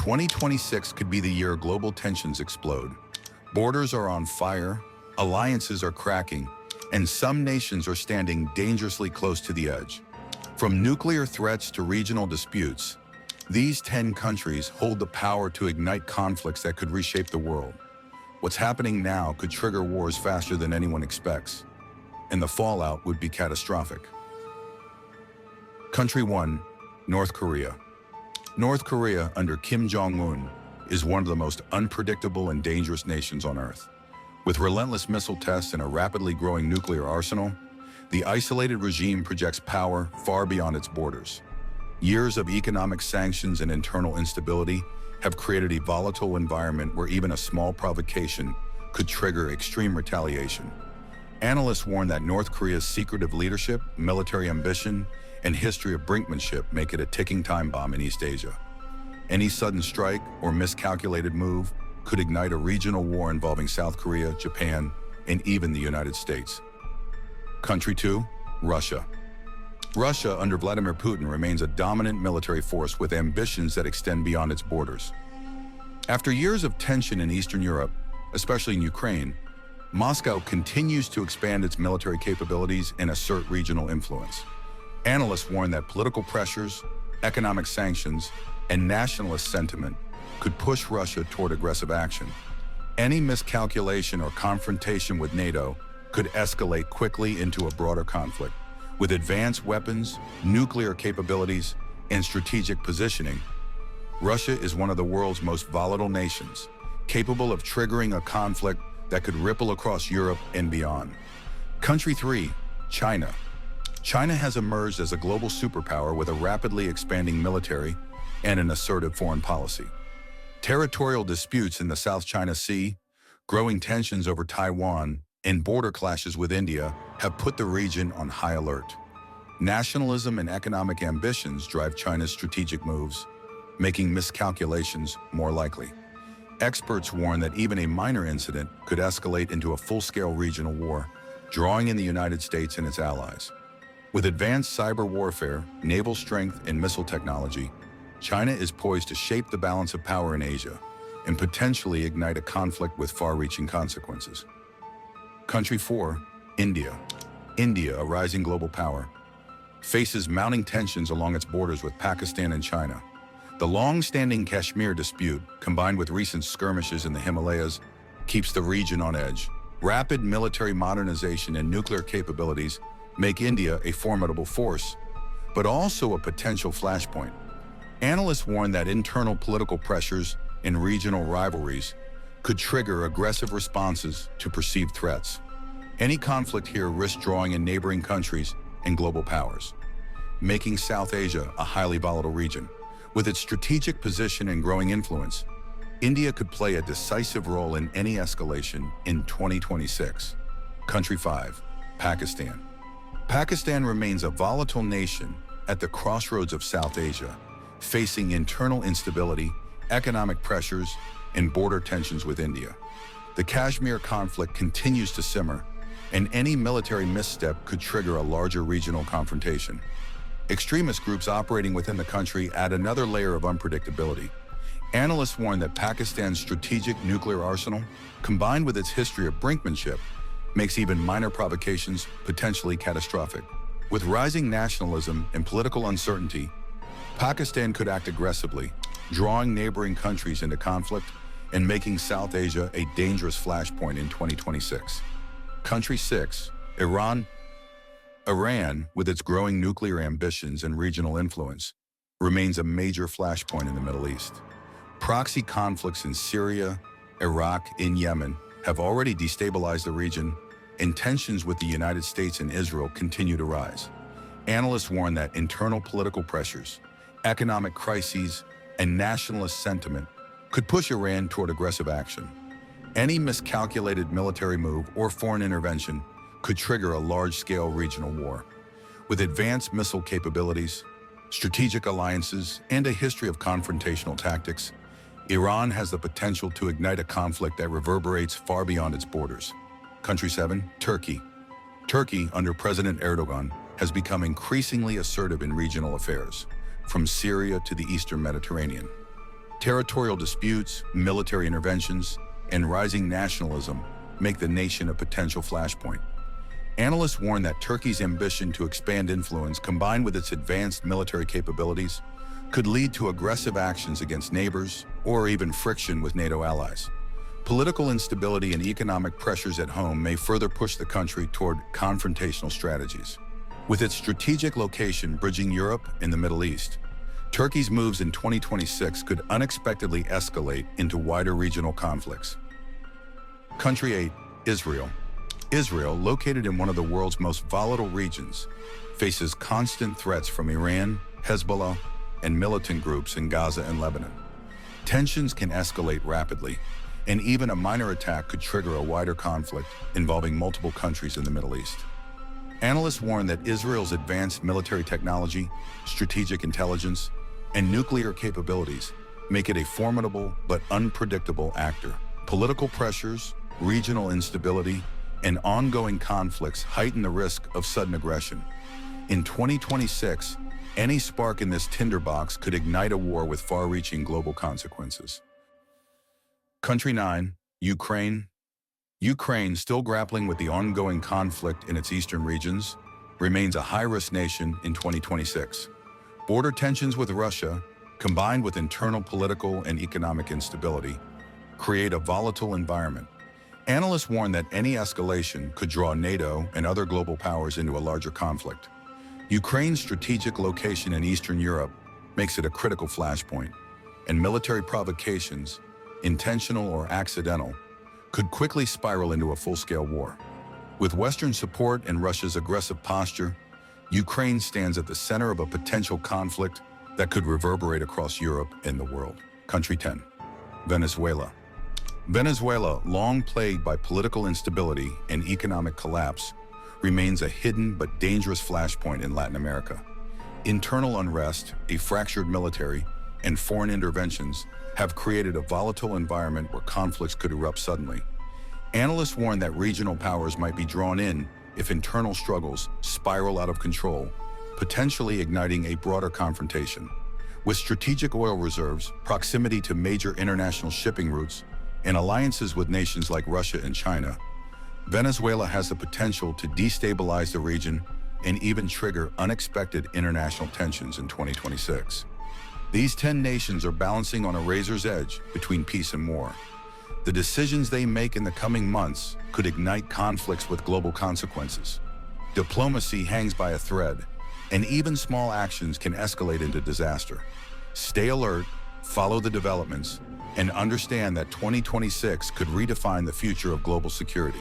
2026 could be the year global tensions explode. Borders are on fire, alliances are cracking, and some nations are standing dangerously close to the edge. From nuclear threats to regional disputes, these 10 countries hold the power to ignite conflicts that could reshape the world. What's happening now could trigger wars faster than anyone expects, and the fallout would be catastrophic. Country 1, North Korea. North Korea under Kim Jong-un is one of the most unpredictable and dangerous nations on Earth. With relentless missile tests and a rapidly growing nuclear arsenal, the isolated regime projects power far beyond its borders. Years of economic sanctions and internal instability have created a volatile environment where even a small provocation could trigger extreme retaliation. Analysts warn that North Korea's secretive leadership, military ambition, and history of brinkmanship make it a ticking time bomb in East Asia. Any sudden strike or miscalculated move could ignite a regional war involving South Korea, Japan, and even the United States. Country 2, Russia. Russia under Vladimir Putin remains a dominant military force with ambitions that extend beyond its borders. After years of tension in Eastern Europe, especially in Ukraine, Moscow continues to expand its military capabilities and assert regional influence. Analysts warn that political pressures, economic sanctions, and nationalist sentiment could push Russia toward aggressive action. Any miscalculation or confrontation with NATO could escalate quickly into a broader conflict. With advanced weapons, nuclear capabilities, and strategic positioning, Russia is one of the world's most volatile nations, capable of triggering a conflict that could ripple across Europe and beyond. Country 3, China. China has emerged as a global superpower with a rapidly expanding military and an assertive foreign policy. Territorial disputes in the South China Sea, growing tensions over Taiwan, and border clashes with India have put the region on high alert. Nationalism and economic ambitions drive China's strategic moves, making miscalculations more likely. Experts warn that even a minor incident could escalate into a full-scale regional war, drawing in the United States and its allies. With advanced cyber warfare, naval strength, and missile technology, China is poised to shape the balance of power in Asia and potentially ignite a conflict with far-reaching consequences. Country 4, India. India, a rising global power, faces mounting tensions along its borders with Pakistan and China. The long-standing Kashmir dispute, combined with recent skirmishes in the Himalayas, keeps the region on edge. Rapid military modernization and nuclear capabilities make India a formidable force, but also a potential flashpoint. Analysts warn that internal political pressures and regional rivalries could trigger aggressive responses to perceived threats. Any conflict here risks drawing in neighboring countries and global powers, making South Asia a highly volatile region. With its strategic position and growing influence, India could play a decisive role in any escalation in 2026. Country 5, Pakistan. Pakistan remains a volatile nation at the crossroads of South Asia, facing internal instability, economic pressures, and border tensions with India. The Kashmir conflict continues to simmer, and any military misstep could trigger a larger regional confrontation. Extremist groups operating within the country add another layer of unpredictability. Analysts warn that Pakistan's strategic nuclear arsenal, combined with its history of brinkmanship, makes even minor provocations potentially catastrophic. With rising nationalism and political uncertainty, Pakistan could act aggressively, drawing neighboring countries into conflict and making South Asia a dangerous flashpoint in 2026. Country 6, Iran. Iran, with its growing nuclear ambitions and regional influence, remains a major flashpoint in the Middle East. Proxy conflicts in Syria, Iraq, and Yemen have already destabilized the region, and tensions with the United States and Israel continue to rise. Analysts warn that internal political pressures, economic crises, and nationalist sentiment could push Iran toward aggressive action. Any miscalculated military move or foreign intervention could trigger a large-scale regional war. With advanced missile capabilities, strategic alliances, and a history of confrontational tactics, Iran has the potential to ignite a conflict that reverberates far beyond its borders. Country 7, Turkey. Turkey, under President Erdogan, has become increasingly assertive in regional affairs, from Syria to the Eastern Mediterranean. Territorial disputes, military interventions, and rising nationalism make the nation a potential flashpoint. Analysts warn that Turkey's ambition to expand influence, combined with its advanced military capabilities, could lead to aggressive actions against neighbors or even friction with NATO allies. Political instability and economic pressures at home may further push the country toward confrontational strategies. With its strategic location bridging Europe and the Middle East, Turkey's moves in 2026 could unexpectedly escalate into wider regional conflicts. Country 8, Israel. Israel, located in one of the world's most volatile regions, faces constant threats from Iran, Hezbollah, and militant groups in Gaza and Lebanon. Tensions can escalate rapidly, and even a minor attack could trigger a wider conflict involving multiple countries in the Middle East. Analysts warn that Israel's advanced military technology, strategic intelligence, and nuclear capabilities make it a formidable but unpredictable actor. Political pressures, regional instability, and ongoing conflicts heighten the risk of sudden aggression. In 2026, any spark in this tinderbox could ignite a war with far-reaching global consequences. Country 9, Ukraine. Ukraine, still grappling with the ongoing conflict in its eastern regions, remains a high-risk nation in 2026. Border tensions with Russia, combined with internal political and economic instability, create a volatile environment. Analysts warn that any escalation could draw NATO and other global powers into a larger conflict. Ukraine's strategic location in Eastern Europe makes it a critical flashpoint, and military provocations, intentional or accidental, could quickly spiral into a full-scale war. With Western support and Russia's aggressive posture, Ukraine stands at the center of a potential conflict that could reverberate across Europe and the world. Country 10, Venezuela. Venezuela, long plagued by political instability and economic collapse, remains a hidden but dangerous flashpoint in Latin America. Internal unrest, a fractured military, and foreign interventions have created a volatile environment where conflicts could erupt suddenly. Analysts warn that regional powers might be drawn in if internal struggles spiral out of control, potentially igniting a broader confrontation. With strategic oil reserves, proximity to major international shipping routes, and alliances with nations like Russia and China, Venezuela has the potential to destabilize the region and even trigger unexpected international tensions in 2026. These 10 nations are balancing on a razor's edge between peace and war. The decisions they make in the coming months could ignite conflicts with global consequences. Diplomacy hangs by a thread, and even small actions can escalate into disaster. Stay alert, follow the developments, and understand that 2026 could redefine the future of global security.